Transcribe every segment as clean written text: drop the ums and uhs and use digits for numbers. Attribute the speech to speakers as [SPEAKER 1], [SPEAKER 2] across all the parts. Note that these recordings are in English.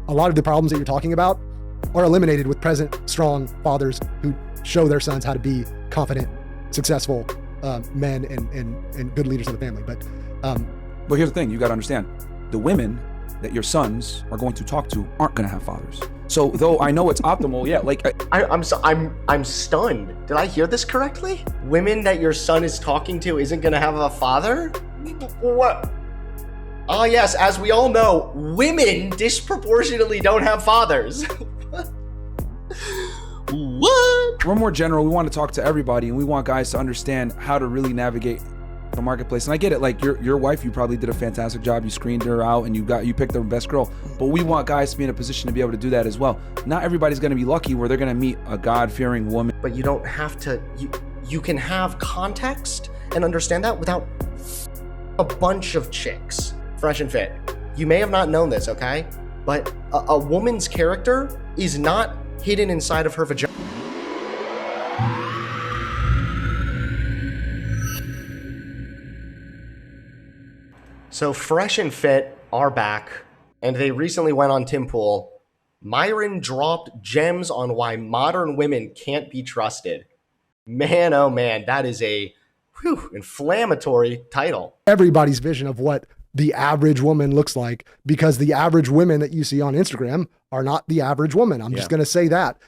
[SPEAKER 1] a lot of the problems that you're talking about are eliminated with present, strong fathers who show their sons how to be confident, successful men and good leaders of the family. But
[SPEAKER 2] here's the thing, you got to understand, the women that your sons are going to talk to aren't going to have fathers. So though I know it's optimal, yeah, like
[SPEAKER 3] I'm stunned. Did I hear this correctly? Women that your son is talking to isn't gonna have a father? What? Ah, yes, as we all know, women disproportionately don't have fathers. What?
[SPEAKER 2] we're more general. We want to talk to everybody, and we want guys to understand how to really navigate the marketplace. And I get it, like your wife, you probably did a fantastic job. You screened her out and you picked the best girl. But we want guys to be in a position to be able to do that as well. Not everybody's going to be lucky where they're going to meet a God-fearing woman.
[SPEAKER 3] But you don't have to, you can have context and understand that without a bunch of chicks. Fresh and Fit. You may have not known this, okay? But a woman's character is not hidden inside of her vagina. So Fresh and Fit are back, and they recently went on Tim Pool. Myron dropped gems on why modern women can't be trusted. Man, oh man, that is a inflammatory title.
[SPEAKER 1] everybody's vision of what the average woman looks like, because the average women that you see on Instagram are not the average woman. I'm just going to say that.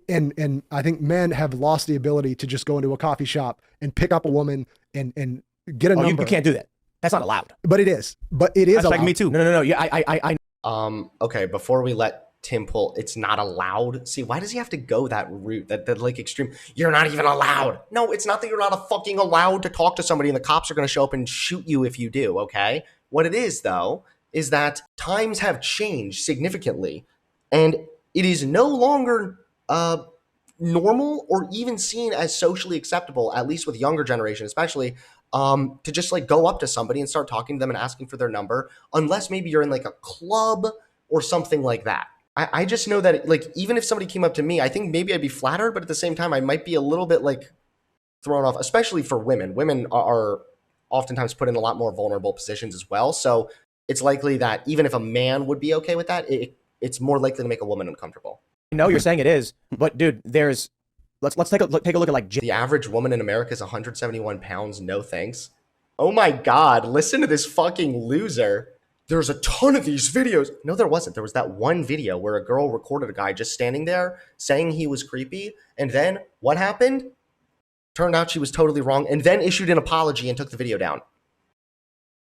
[SPEAKER 1] And I think men have lost the ability to just go into a coffee shop and pick up a woman and get a number.
[SPEAKER 4] You can't do that. That's not allowed.
[SPEAKER 1] But it is. But it is
[SPEAKER 4] That's
[SPEAKER 1] allowed.
[SPEAKER 4] like me too. No. Yeah, I.
[SPEAKER 3] Okay, before we let Tim pull, it's not allowed. See, why does he have to go that route? That like extreme. You're not even allowed. No, it's not that you're not a fucking allowed to talk to somebody and the cops are going to show up and shoot you if you do. Okay. What it is though is that times have changed significantly, and it is no longer normal or even seen as socially acceptable, at least with younger generation, especially. To just like go up to somebody and start talking to them and asking for their number, unless maybe you're in like a club or something like that. I just know that like, even if somebody came up to me, I think maybe I'd be flattered, but at the same time, I might be a little bit like thrown off, especially for women. Women are oftentimes put in a lot more vulnerable positions as well. So it's likely that even if a man would be okay with that, it's more likely to make a woman uncomfortable.
[SPEAKER 4] No, you're saying it is, but dude, there's, let's take a look at like
[SPEAKER 3] the average woman in America is 171 pounds. No thanks. Oh my God. Listen to this fucking loser. There's a ton of these videos. No, there wasn't. There was that one video where a girl recorded a guy just standing there saying he was creepy. And then what happened? Turned out she was totally wrong, and then issued an apology and took the video down.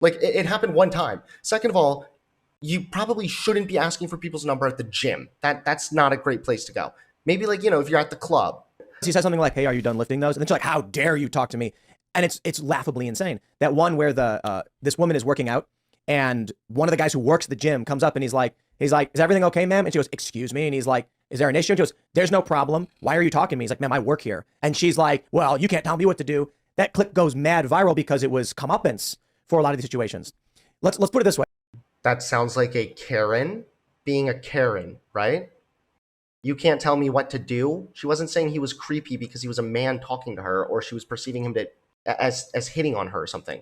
[SPEAKER 3] Like it happened one time. Second of all, you probably shouldn't be asking for people's number at the gym. That's not a great place to go. Maybe like, you know, if you're at the club.
[SPEAKER 4] He says something like, "Hey, are you done lifting those?" And then she's like, "How dare you talk to me?" And it's laughably insane. That one where the this woman is working out, and one of the guys who works at the gym comes up and he's like, "Is everything okay, ma'am?" And she goes, "Excuse me." And he's like, "Is there an issue?" And she goes, "There's no problem. Why are you talking to me?" He's like, "Ma'am, I work here." And she's like, "Well, you can't tell me what to do." That clip goes mad viral because it was comeuppance for a lot of these situations. Let's put it this way.
[SPEAKER 3] That sounds like a Karen being a Karen, right? You can't tell me what to do. She wasn't saying he was creepy because he was a man talking to her, or she was perceiving him as hitting on her or something.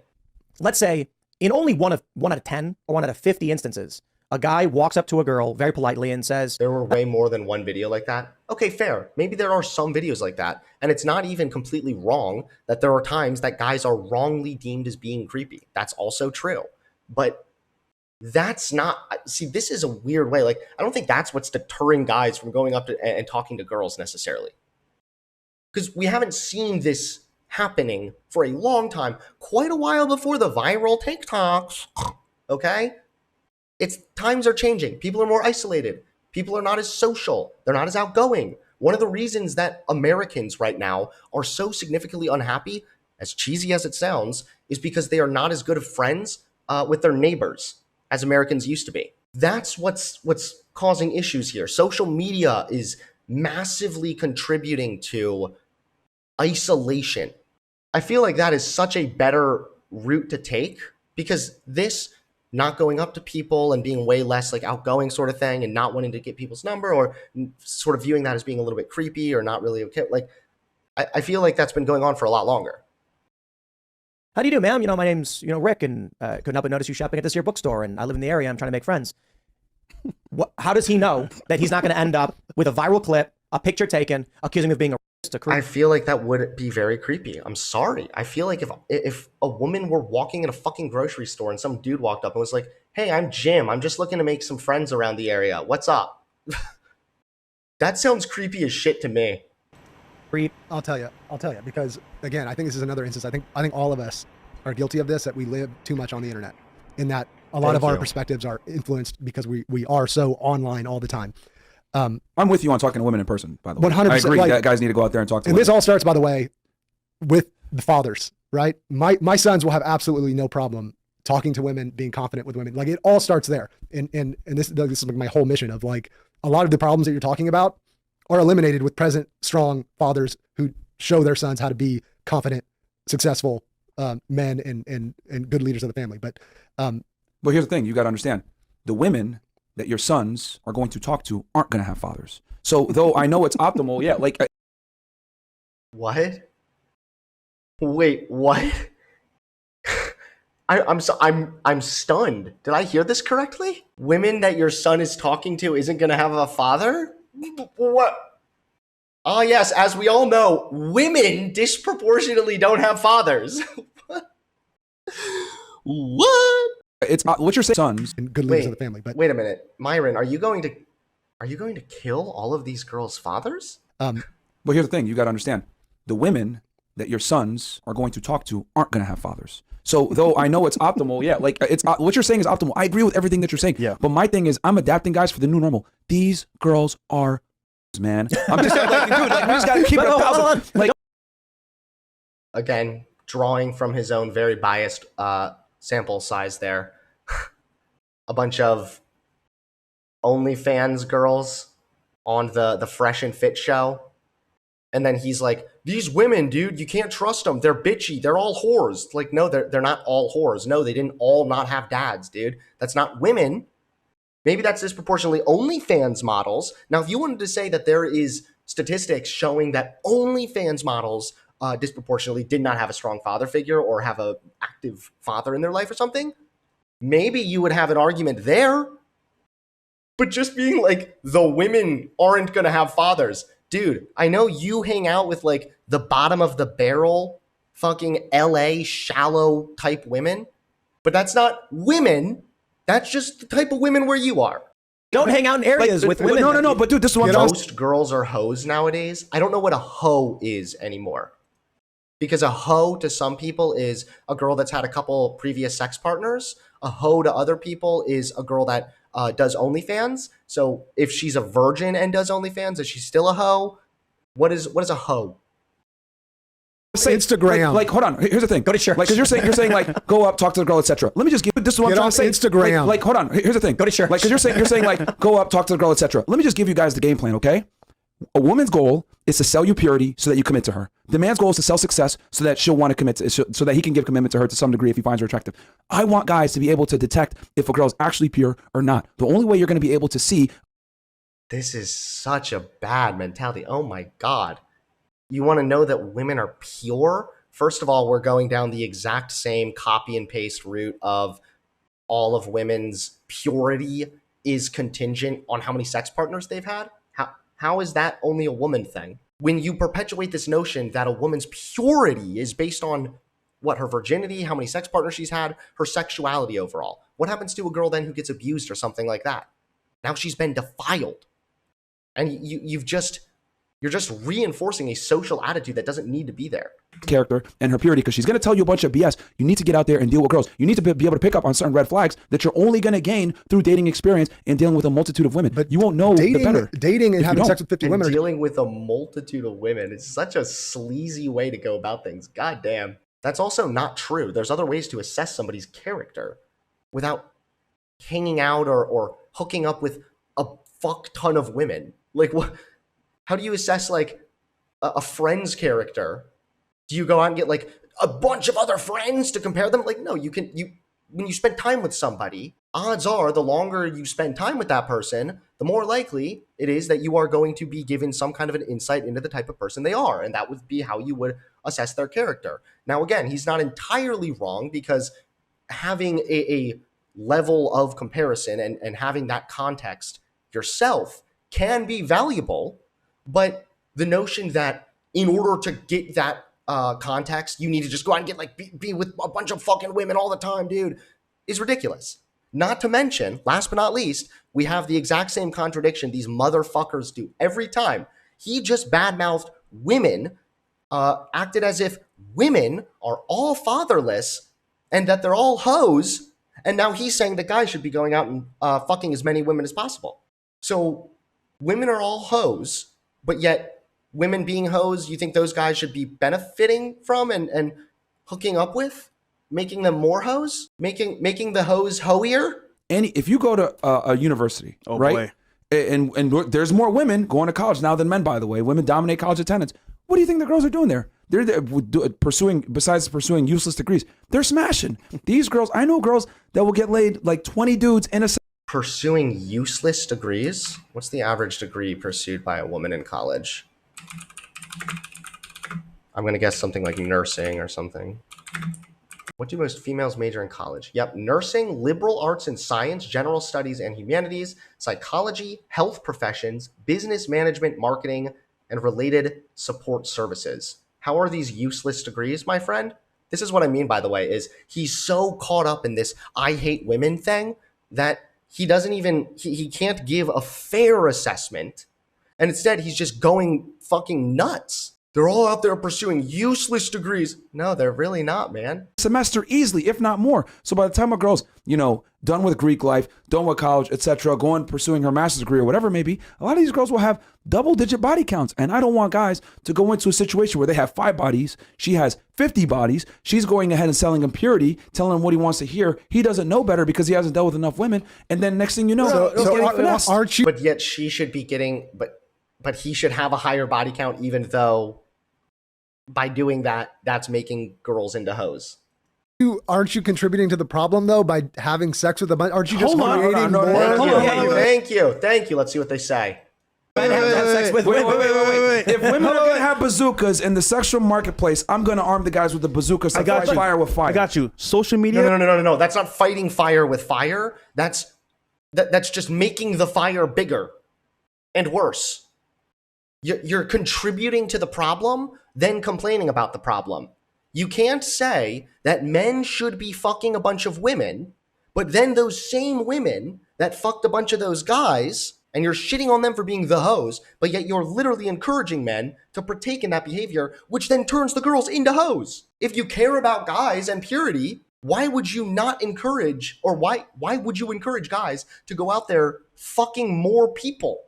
[SPEAKER 4] Let's say in only one out of 10 or 1 out of 50 instances, a guy walks up to a girl very politely and says,
[SPEAKER 3] there were way more than one video like that. Okay, fair. Maybe there are some videos like that. And it's not even completely wrong that there are times that guys are wrongly deemed as being creepy. That's also true. But that's not, see, this is a weird way. Like, I don't think that's what's deterring guys from going up to and talking to girls necessarily. Because we haven't seen this happening for a long time, quite a while before the viral TikToks. Okay? Times are changing. People are more isolated. People are not as social. They're not as outgoing. One of the reasons that Americans right now are so significantly unhappy, as cheesy as it sounds, is because they are not as good of friends with their neighbors as Americans used to be. That's what's causing issues here. Social media is massively contributing to isolation. I feel like that is such a better route to take, because this not going up to people and being way less like outgoing sort of thing and not wanting to get people's number, or sort of viewing that as being a little bit creepy or not really okay. Like, I feel like that's been going on for a lot longer.
[SPEAKER 4] "How do you do, ma'am? You know, my name's, Rick, and couldn't help but notice you shopping at this here bookstore, and I live in the area. I'm trying to make friends." How does he know that he's not going to end up with a viral clip, a picture taken, accusing him of being a racist, a creep?
[SPEAKER 3] I feel like that would be very creepy. I'm sorry. I feel like if a woman were walking in a fucking grocery store and some dude walked up and was like, "Hey, I'm Jim. I'm just looking to make some friends around the area. What's up?" That sounds creepy as shit to me.
[SPEAKER 4] Creep.
[SPEAKER 1] I'll tell you, because again, I think this is another instance. I think all of us are guilty of this, that we live too much on the internet, in that a lot of our perspectives are influenced because we are so online all the time.
[SPEAKER 2] I'm with you on talking to women in person, by the way.
[SPEAKER 1] 100%.
[SPEAKER 2] I agree that guys need to go out there and talk to women.
[SPEAKER 1] And this all starts, by the way, with the fathers, right? My sons will have absolutely no problem talking to women, being confident with women. Like, it all starts there. And this is like my whole mission of, like, a lot of the problems that you're talking about are eliminated with present, strong fathers who show their sons how to be confident, successful men and good leaders of the family. But
[SPEAKER 2] here's the thing. You got to understand. The women that your sons are going to talk to aren't going to have fathers. So though I know it's optimal, yeah, like...
[SPEAKER 3] What? Wait, what? I'm stunned. Did I hear this correctly? Women that your son is talking to isn't going to have a father? What? Oh, yes, as we all know, women disproportionately don't have fathers. What?
[SPEAKER 2] It's what you're saying, sons
[SPEAKER 1] and good leaders of the family. But
[SPEAKER 3] wait a minute, Myron, are you going to kill all of these girls' fathers?
[SPEAKER 2] Well, here's the thing. You got to understand. The women that your sons are going to talk to aren't going to have fathers. So though I know it's optimal, yeah, like it's what you're saying is optimal. I agree with everything that you're saying.
[SPEAKER 4] Yeah.
[SPEAKER 2] But my thing is, I'm adapting, guys, for the new normal. These girls are, man. I'm just like, dude, like, we just got to keep it 1,000. Like,
[SPEAKER 3] again, drawing from his own very biased sample size there. A bunch of OnlyFans girls on the Fresh&Fit show. And then he's like, these women, dude, you can't trust them. They're bitchy. They're all whores. Like, no, they're not all whores. No, they didn't all not have dads, dude. That's not women. Maybe that's disproportionately OnlyFans models. Now, if you wanted to say that there is statistics showing that OnlyFans models disproportionately did not have a strong father figure or have an active father in their life or something, maybe you would have an argument there. But just being like, the women aren't going to have fathers. Dude, I know you hang out with, like, the bottom of the barrel fucking LA shallow type women, but that's not women. That's just the type of women where you are.
[SPEAKER 4] Don't hang out in areas with women.
[SPEAKER 2] No. But dude, this is what I'm
[SPEAKER 3] Most girls are hoes nowadays. I don't know what a hoe is anymore. Because a hoe to some people is a girl that's had a couple previous sex partners. A hoe to other people is a girl that does OnlyFans. So if she's a virgin and does OnlyFans, is she still a hoe? What is a hoe?
[SPEAKER 1] Instagram.
[SPEAKER 2] Like, hold on. Here's the thing.
[SPEAKER 4] Go to church.
[SPEAKER 2] Like, because you're saying like, go up, talk to the girl, etc. Let me just give. This is what I'm trying to say.
[SPEAKER 1] Instagram.
[SPEAKER 2] Like, hold on. Here's the thing.
[SPEAKER 4] Go to church.
[SPEAKER 2] Like, because you're saying like, go up, talk to the girl, etc. Let me just give you guys the game plan, okay? A woman's goal is to sell you purity so that you commit to her. The man's goal is to sell success so that she'll want to commit to, so that he can give commitment to her to some degree if he finds her attractive. I want guys to be able to detect if a girl's actually pure or not. The only way you're going to be able to see.
[SPEAKER 3] This is such a bad mentality. Oh my God. You want to know that women are pure? First of all, we're going down the exact same copy and paste route of all of women's purity is contingent on how many sex partners they've had. How is that only a woman thing? When you perpetuate this notion that a woman's purity is based on what, her virginity, how many sex partners she's had, her sexuality overall. What happens to a girl then who gets abused or something like that? Now she's been defiled. And you're just reinforcing a social attitude that doesn't need to be there.
[SPEAKER 2] Character and her purity, because she's going to tell you a bunch of BS. You need to get out there and deal with girls. You need to be able to pick up on certain red flags that you're only going to gain through dating experience and dealing with a multitude of women. But you won't know the better.
[SPEAKER 1] Dating and having sex with 50 women.
[SPEAKER 3] Dealing with a multitude of women is such a sleazy way to go about things. God damn. That's also not true. There's other ways to assess somebody's character without hanging out or hooking up with a fuck ton of women. Like, what? How do you assess, like, a friend's character? Do you go out and get, like, a bunch of other friends to compare them? Like, no, when you spend time with somebody, odds are the longer you spend time with that person, the more likely it is that you are going to be given some kind of an insight into the type of person they are. And that would be how you would assess their character. Now, again, he's not entirely wrong, because having a level of comparison and having that context yourself can be valuable. But the notion that in order to get that context, you need to just go out and get like be with a bunch of fucking women all the time, dude, is ridiculous. Not to mention, last but not least, we have the exact same contradiction these motherfuckers do every time. He just badmouthed women, acted as if women are all fatherless and that they're all hoes. And now he's saying that guys should be going out and fucking as many women as possible. So women are all hoes, but yet women being hoes, you think those guys should be benefiting from and hooking up with? Making them more hoes? Making the hoes hoier?
[SPEAKER 2] If you go to a university, right? And there's more women going to college now than men, by the way. Women dominate college attendance. What do you think the girls are doing there? They're besides pursuing useless degrees, they're smashing. These girls, I know girls that will get laid like 20 dudes in a...
[SPEAKER 3] Pursuing useless degrees? What's the average degree pursued by a woman in college? I'm going to guess something like nursing or something. What do most females major in college? Yep, nursing, liberal arts and science, general studies and humanities, psychology, health professions, business management, marketing, and related support services. How are these useless degrees, my friend? This is what I mean, by the way, is he's so caught up in this I hate women thing that he doesn't even, he can't give a fair assessment. And instead, he's just going fucking nuts. They're all out there pursuing useless degrees. No, they're really not, man.
[SPEAKER 2] Semester easily, if not more. So by the time a girl's, done with Greek life, done with college, etc., going pursuing her master's degree or whatever it may be, a lot of these girls will have double-digit body counts. And I don't want guys to go into a situation where they have 5 bodies, she has 50 bodies, she's going ahead and selling him purity, telling him what he wants to hear. He doesn't know better because he hasn't dealt with enough women. And then next thing you know, he's getting finessed.
[SPEAKER 1] Aren't you?
[SPEAKER 3] But yet she should be getting, but he should have a higher body count, even though by doing that, that's making girls into hoes.
[SPEAKER 1] Aren't you contributing to the problem though by having sex with a bunch? Aren't you just creating more?
[SPEAKER 3] Thank you. Let's see what they say.
[SPEAKER 2] Wait. If women are going to have bazookas in the sexual marketplace, I'm going to arm the guys with the bazookas to fight fire with fire.
[SPEAKER 5] I got you. Social media.
[SPEAKER 3] No. That's not fighting fire with fire. That's just making the fire bigger and worse. You're contributing to the problem, then complaining about the problem. You can't say that men should be fucking a bunch of women, but then those same women that fucked a bunch of those guys, and you're shitting on them for being the hoes, but yet you're literally encouraging men to partake in that behavior, which then turns the girls into hoes. If you care about guys and purity, why would you not encourage, or why would you encourage guys to go out there fucking more people?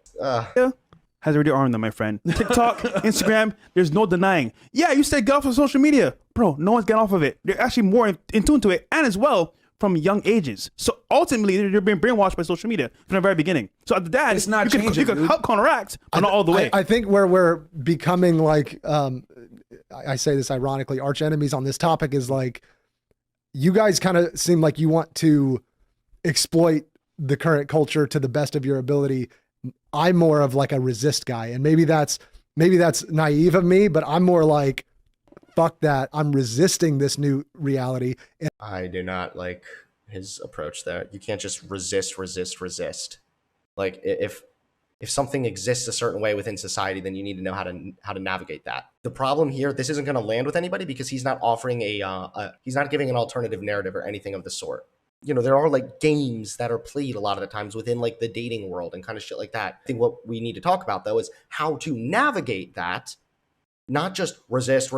[SPEAKER 5] Has already armed them, my friend. TikTok, Instagram, there's no denying. Yeah, you said get off of social media. Bro, no one's getting off of it. They're actually more in tune to it, and as well, from young ages. So ultimately, they're being brainwashed by social media from the very beginning. So at the dad,
[SPEAKER 2] it's not
[SPEAKER 5] you
[SPEAKER 2] changing,
[SPEAKER 5] could help counteract, but not all the way.
[SPEAKER 1] I think where we're becoming like, I say this ironically, arch enemies on this topic is like, you guys kind of seem like you want to exploit the current culture to the best of your ability. I'm more of like a resist guy, and maybe that's naive of me, but I'm more like, fuck that. I'm resisting this new reality. And
[SPEAKER 3] I do not like his approach there. You can't just resist. Like if something exists a certain way within society, then you need to know how to navigate that. The problem here, this isn't going to land with anybody because he's not offering he's not giving an alternative narrative or anything of the sort. There are like games that are played a lot of the times within like the dating world and kind of shit like that. I think what we need to talk about though is how to navigate that, not just resist,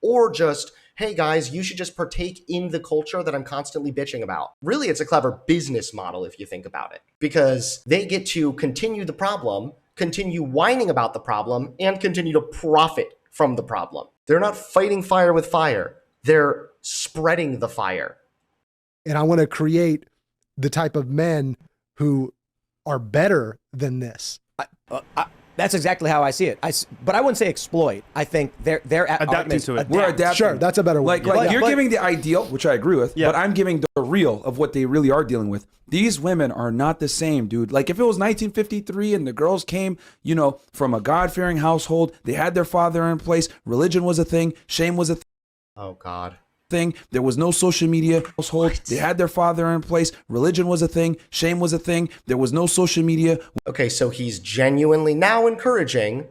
[SPEAKER 3] or just, hey guys, you should just partake in the culture that I'm constantly bitching about. Really, it's a clever business model if you think about it, because they get to continue the problem, continue whining about the problem, and continue to profit from the problem. They're not fighting fire with fire. They're spreading the fire.
[SPEAKER 1] And I want to create the type of men who are better than this.
[SPEAKER 4] That's exactly how I see it. But I wouldn't say exploit. I think they're
[SPEAKER 5] adapting to it.
[SPEAKER 2] We're adapting.
[SPEAKER 1] Sure, that's a better word.
[SPEAKER 2] Like you're giving the ideal, which I agree with, but I'm giving the real of what they really are dealing with. These women are not the same, dude. Like if it was 1953 and the girls came, from a God-fearing household, they had their father in place, religion was a thing, shame was a thing.
[SPEAKER 3] Oh God.
[SPEAKER 2] thing. There was no social media household. They had their father in place. Religion was a thing. Shame was a thing. There was no social media.
[SPEAKER 3] Okay, so he's genuinely now encouraging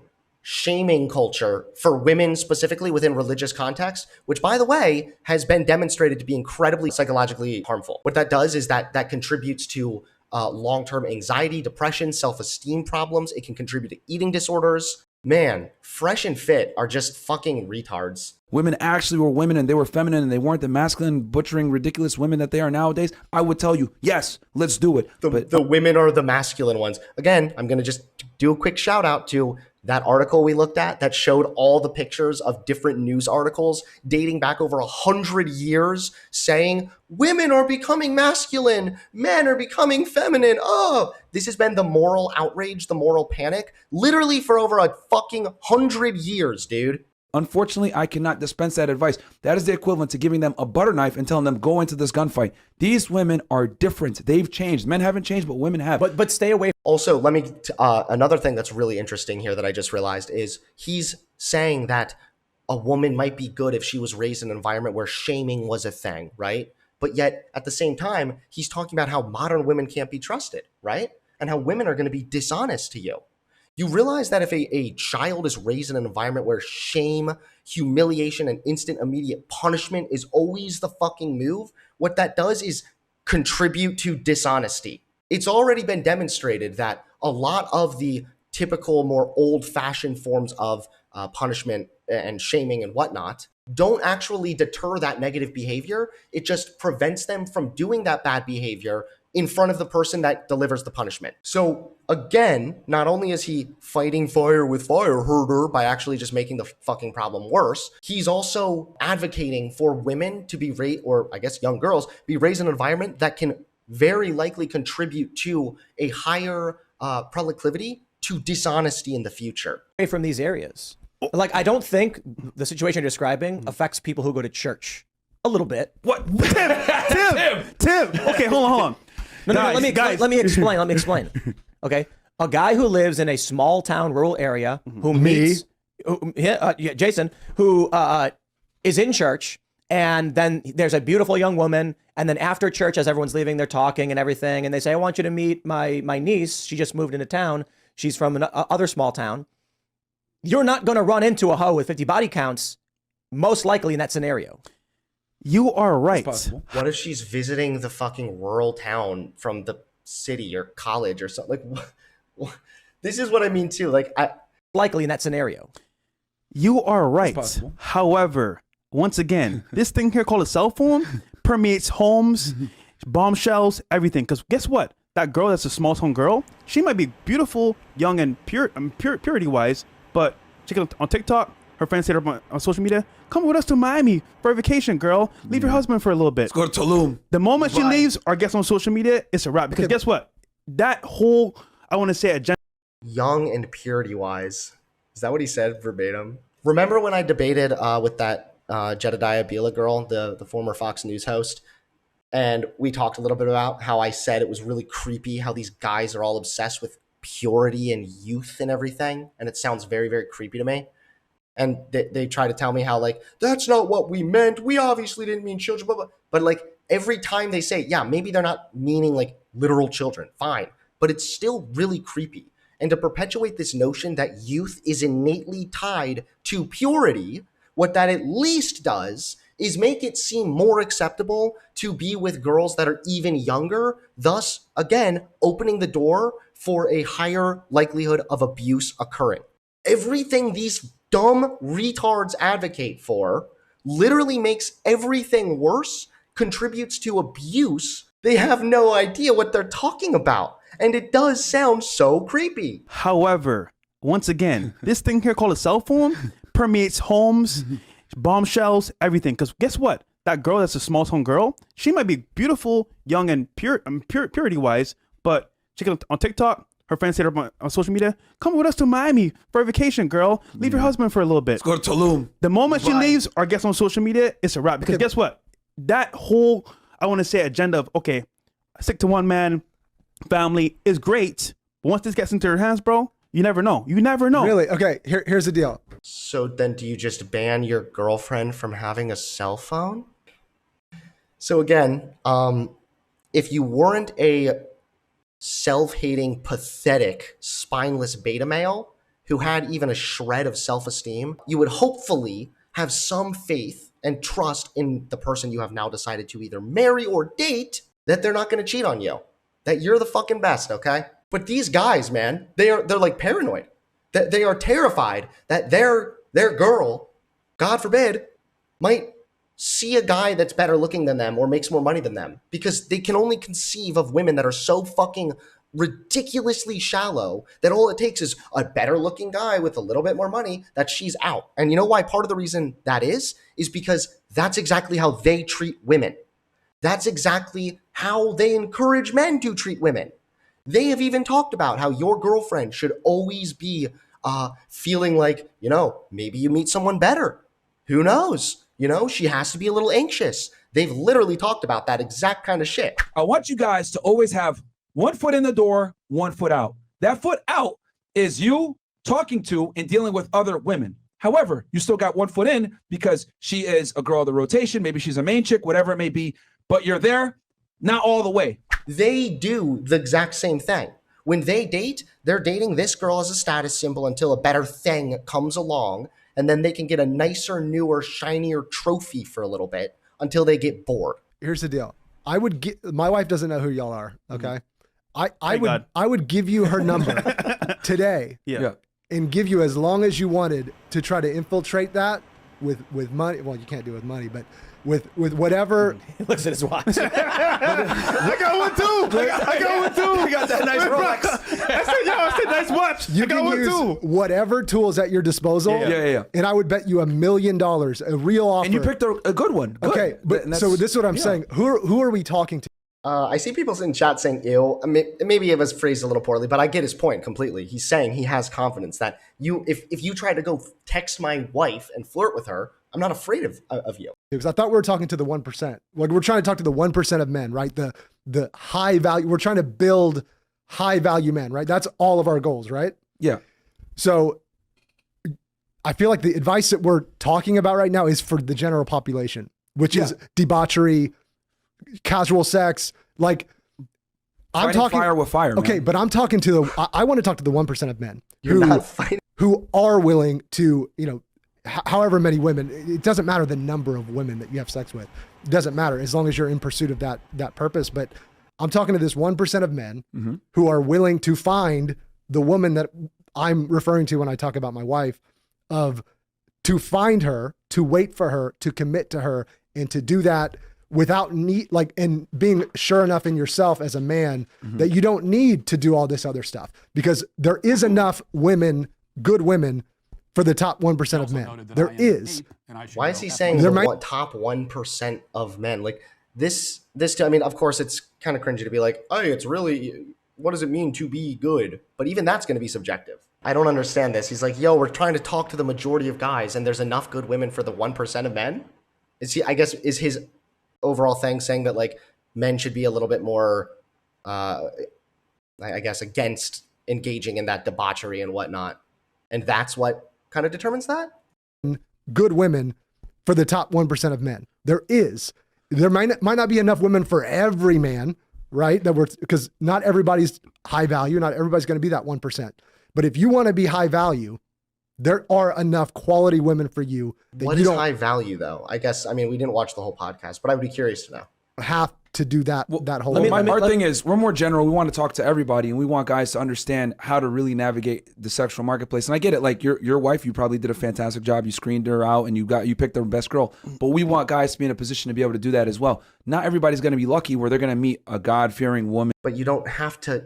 [SPEAKER 3] shaming culture for women specifically within religious context, which, by the way, has been demonstrated to be incredibly psychologically harmful. What that does is that contributes to long-term anxiety, depression, self-esteem problems. It can contribute to eating disorders. Man, Fresh and Fit are just fucking retards.
[SPEAKER 2] Women actually were women and they were feminine and they weren't the masculine, butchering, ridiculous women that they are nowadays. I would tell you, yes, let's do it. But
[SPEAKER 3] The women are the masculine ones. Again, I'm going to just do a quick shout out to that article we looked at that showed all the pictures of different news articles dating back over 100 years saying women are becoming masculine, men are becoming feminine. Oh, this has been the moral outrage, the moral panic, literally for over a fucking 100 years, dude.
[SPEAKER 2] unfortunately, I cannot dispense that advice. That is the equivalent to giving them a butter knife and telling them, go into this gunfight. These women are different. They've changed. Men haven't changed, but women have.
[SPEAKER 4] But stay away.
[SPEAKER 3] Also, let me, another thing that's really interesting here that I just realized is he's saying that a woman might be good if she was raised in an environment where shaming was a thing, right? But yet, at the same time, he's talking about how modern women can't be trusted, right? And how women are going to be dishonest to you. You realize that if a child is raised in an environment where shame, humiliation, and instant immediate punishment is always the fucking move, what that does is contribute to dishonesty. It's already been demonstrated that a lot of the typical, more old-fashioned forms of punishment and shaming and whatnot don't actually deter that negative behavior. It just prevents them from doing that bad behavior in front of the person that delivers the punishment. So again, not only is he fighting fire with fire, herder, by actually just making the fucking problem worse, he's also advocating for women to be raised, or I guess young girls, be raised in an environment that can very likely contribute to a higher proclivity to dishonesty in the future.
[SPEAKER 4] Away from these areas. Like, I don't think the situation you're describing affects people who go to church. A little bit.
[SPEAKER 5] What? Tim. Okay, hold on.
[SPEAKER 4] No, let me explain. Okay, a guy who lives in a small town, rural area, who meets, Jason, who is in church, and then there's a beautiful young woman, and then after church, as everyone's leaving, they're talking and everything, and they say, "I want you to meet my niece. She just moved into town. She's from another small town." You're not going to run into a hoe with 50 body counts, most likely in that scenario.
[SPEAKER 5] You are right.
[SPEAKER 3] What if she's visiting the fucking rural town from the city or college or something? Like, what? This is what I mean too. Like,
[SPEAKER 4] Likely in that scenario.
[SPEAKER 5] You are right. However, once again, this thing here called a cell phone permeates homes, bombshells, everything. Because guess what? That girl that's a small town girl, she might be beautiful, young, and purity wise, but check it on TikTok. Her friends hit her on social media. Come with us to Miami for a vacation, girl. Leave your husband for a little bit.
[SPEAKER 2] Let's go to Tulum.
[SPEAKER 5] The moment she leaves or gets on social media, it's a wrap. Because guess what? That whole, I want to say, agenda.
[SPEAKER 3] young and purity wise. Is that what he said verbatim? Remember when I debated with that Jedediah Bila girl, the former Fox News host? And we talked a little bit about how I said it was really creepy how these guys are all obsessed with purity and youth and everything. And it sounds very, very creepy to me. And they try to tell me how, like, that's not what we meant. We obviously didn't mean children, blah, blah. But like every time they say, yeah, maybe they're not meaning like literal children. Fine. But it's still really creepy. And to perpetuate this notion that youth is innately tied to purity, what that at least does is make it seem more acceptable to be with girls that are even younger, thus, again, opening the door for a higher likelihood of abuse occurring. Everything these dumb retards advocate for literally makes everything worse, contributes to abuse. They have no idea what they're talking about. And it does sound so creepy.
[SPEAKER 5] However, once again, this thing here called a cell phone permeates homes, bombshells, everything. Because guess what? That girl that's a small town girl, she might be beautiful, young, and purity wise, but check it on TikTok. Her friends hit her on social media. Come with us to Miami for a vacation, girl. Leave your husband for a little bit.
[SPEAKER 2] Let's go to Tulum.
[SPEAKER 5] The moment she leaves or gets on social media, it's a wrap. Because guess what? That whole, I want to say, agenda of, okay, stick to one man, family is great. But once this gets into her hands, bro, you never know. You never know.
[SPEAKER 1] Really? Okay, here's the deal.
[SPEAKER 3] So then do you just ban your girlfriend from having a cell phone? So again, if you weren't a self-hating, pathetic, spineless beta male who had even a shred of self-esteem, you would hopefully have some faith and trust in the person you have now decided to either marry or date, that they're not going to cheat on you, that you're the fucking best, okay? But these guys, man, they're like paranoid. That they are terrified that their girl, God forbid, might see a guy that's better looking than them or makes more money than them, because they can only conceive of women that are so fucking ridiculously shallow that all it takes is a better looking guy with a little bit more money that she's out. And you know why part of the reason that is because that's exactly how they treat women. That's exactly how they encourage men to treat women. They have even talked about how your girlfriend should always be feeling like, maybe you meet someone better. Who knows? She has to be a little anxious. They've literally talked about that exact kind of shit.
[SPEAKER 2] I want you guys to always have one foot in the door, one foot out. That foot out is you talking to and dealing with other women. However, you still got one foot in because she is a girl of the rotation. Maybe she's a main chick, whatever it may be, but you're there, not all the way.
[SPEAKER 3] They do the exact same thing. When they date, they're dating this girl as a status symbol until a better thing comes along, and then they can get a nicer, newer, shinier trophy for a little bit until they get bored.
[SPEAKER 1] Here's the deal. My wife doesn't know who y'all are, okay? I would give you her number today and give you as long as you wanted to try to infiltrate that with money. Well, you can't do it with money, but with whatever.
[SPEAKER 4] He looks at his watch.
[SPEAKER 5] I got one too. I got one too.
[SPEAKER 4] You got that nice Rolex.
[SPEAKER 5] I said nice watch.
[SPEAKER 1] You can use whatever tools at your disposal.
[SPEAKER 2] Yeah.
[SPEAKER 1] And I would bet you $1 million, a real offer.
[SPEAKER 2] And you picked a good one. Good.
[SPEAKER 1] Okay, but so this is what I'm saying. Who are we talking to?
[SPEAKER 3] I see people in chat saying ew. Maybe it was phrased a little poorly, but I get his point completely. He's saying he has confidence that if you try to go text my wife and flirt with her, I'm not afraid of you.
[SPEAKER 1] Because I thought we were talking to the 1%. Like we're trying to talk to the 1% of men, right? The high value. We're trying to build high value men, right? That's all of our goals, right?
[SPEAKER 2] Yeah.
[SPEAKER 1] So I feel like the advice that we're talking about right now is for the general population, which is debauchery, casual sex. Like I'm talking
[SPEAKER 2] fire with fire.
[SPEAKER 1] Okay,
[SPEAKER 2] man.
[SPEAKER 1] but I'm talking to I want to talk to the 1% of men
[SPEAKER 3] You're not fighting.
[SPEAKER 1] who are willing to, however many women, it doesn't matter the number of women that you have sex with. It doesn't matter as long as you're in pursuit of that purpose. But I'm talking to this 1% of men who are willing to find the woman that I'm referring to when I talk about my wife, to find her, to wait for her, to commit to her, and to do that without and being sure enough in yourself as a man that you don't need to do all this other stuff, because there is enough women, good women, for the top 1% of men. There is.
[SPEAKER 3] Why is he saying top 1% of men? Like this, I mean, of course it's kind of cringy to be like, hey, it's really, what does it mean to be good? But even that's going to be subjective. I don't understand this. He's like, yo, we're trying to talk to the majority of guys and there's enough good women for the 1% of men. Is his overall thing saying that like men should be a little bit more, I guess, against engaging in that debauchery and whatnot. And that's what kind of determines that?
[SPEAKER 1] Good women for the top 1% of men. There might not be enough women for every man, right? Because not everybody's high value. Not everybody's going to be that 1%. But if you want to be high value, there are enough quality women for you.
[SPEAKER 3] What is high value though? I guess, we didn't watch the whole podcast, but I would be curious to know.
[SPEAKER 1] Have to do that whole
[SPEAKER 2] our thing is we're more general. We want to talk to everybody and we want guys to understand how to really navigate the sexual marketplace. And I get it, like your wife, you probably did a fantastic job. You screened her out and you picked the best girl. But we want guys to be in a position to be able to do that as well. Not everybody's going to be lucky where they're going to meet a God-fearing woman.
[SPEAKER 3] But you don't have to,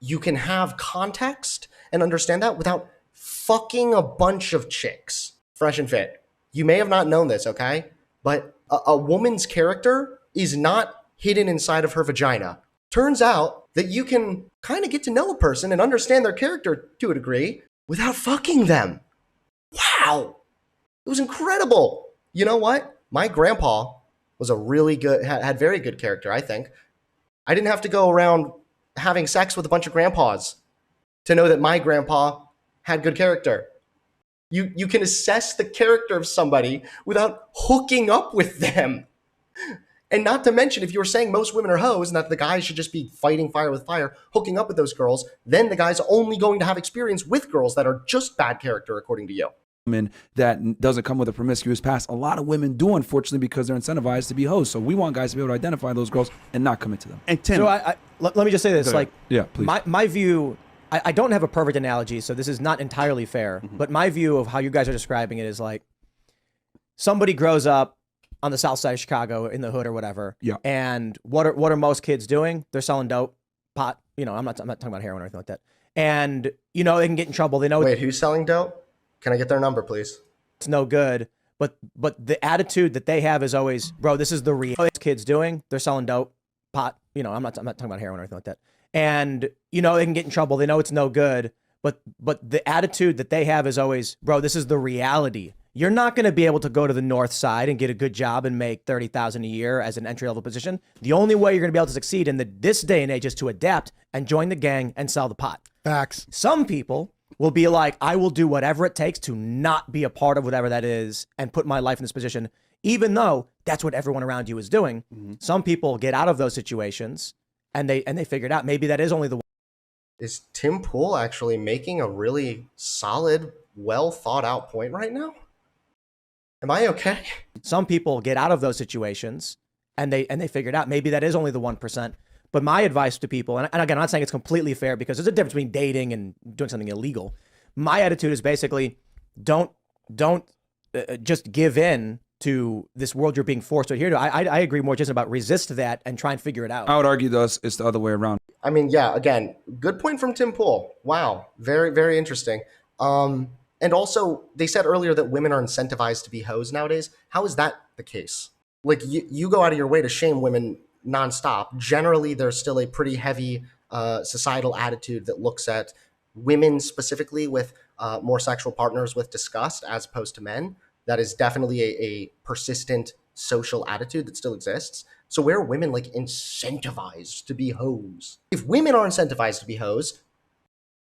[SPEAKER 3] you can have context and understand that without fucking a bunch of chicks. Fresh and Fit. You may have not known this, okay? But a woman's character is not hidden inside of her vagina. Turns out that you can kind of get to know a person and understand their character to a degree without fucking them. Wow. It was incredible. You know what? My grandpa was had very good character, I think. I didn't have to go around having sex with a bunch of grandpas to know that my grandpa had good character. You can assess the character of somebody without hooking up with them. And not to mention, if you were saying most women are hoes and that the guys should just be fighting fire with fire, hooking up with those girls, then the guy's only going to have experience with girls that are just bad character, according to you.
[SPEAKER 2] That doesn't come with a promiscuous past. A lot of women do, unfortunately, because they're incentivized to be hoes. So we want guys to be able to identify those girls and not commit to them.
[SPEAKER 5] And Tim,
[SPEAKER 4] So let me just say this, like,
[SPEAKER 2] yeah, please.
[SPEAKER 4] my view, I don't have a perfect analogy, so this is not entirely fair, but my view of how you guys are describing it is like somebody grows up on the south side of Chicago in the hood or whatever.
[SPEAKER 2] Yeah.
[SPEAKER 4] And what are most kids doing? They're selling dope, pot, I'm not talking about heroin or anything like that. And, they can get in trouble. They know
[SPEAKER 3] Wait, who's selling dope? Can I get their number, please?
[SPEAKER 4] it's no good. But the attitude that they have is always, bro, this is the real kids doing. They're selling dope, pot, I'm not talking about heroin or anything like that. And, they can get in trouble. They know it's no good. But the attitude that they have is always, bro, this is the reality. You're not going to be able to go to the north side and get a good job and make $30,000 a year as an entry-level position. The only way you're going to be able to succeed in this day and age is to adapt and join the gang and sell the pot.
[SPEAKER 1] Facts.
[SPEAKER 4] Some people will be like, I will do whatever it takes to not be a part of whatever that is and put my life in this position, even though that's what everyone around you is doing. Mm-hmm. Some people get out of those situations and they figure it out. Maybe that is only the one.
[SPEAKER 3] Is Tim Pool actually making a really solid, well thought out point right now? Am I okay?
[SPEAKER 4] Some people get out of those situations and they figure it out. Maybe that is only the 1%. But my advice to people, and again, I'm not saying it's completely fair because there's a difference between dating and doing something illegal. My attitude is basically don't just give in to this world you're being forced to adhere to. I agree more just about resist that and try and figure it out.
[SPEAKER 2] I would argue thus it's the other way around.
[SPEAKER 3] I mean, yeah, again, good point from Tim Pool. Wow. Very, very interesting. And also, they said earlier that women are incentivized to be hoes nowadays. How is that the case? Like, you go out of your way to shame women nonstop. Generally, there's still a pretty heavy societal attitude that looks at women specifically with more sexual partners with disgust as opposed to men. That is definitely a persistent social attitude that still exists. So where are women like incentivized to be hoes? If women are incentivized to be hoes,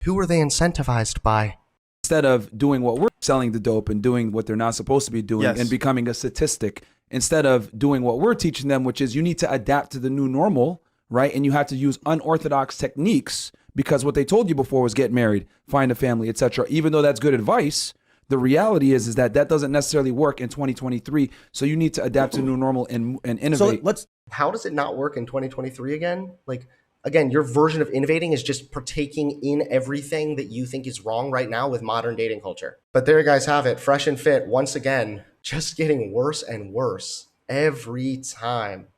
[SPEAKER 3] who are they incentivized by?
[SPEAKER 2] Instead of doing what we're selling the dope and doing what they're not supposed to be doing
[SPEAKER 5] Yes.
[SPEAKER 2] and becoming a statistic, instead of doing what we're teaching them, which is you need to adapt to the new normal, right? And you have to use unorthodox techniques because what they told you before was get married, find a family, etc. Even though that's good advice, the reality is that doesn't necessarily work in 2023. So you need to adapt to the new normal and innovate.
[SPEAKER 4] So
[SPEAKER 3] How does it not work in 2023 again? Like, again, your version of innovating is just partaking in everything that you think is wrong right now with modern dating culture. But there you guys have it. Fresh and Fit, once again, just getting worse and worse every time.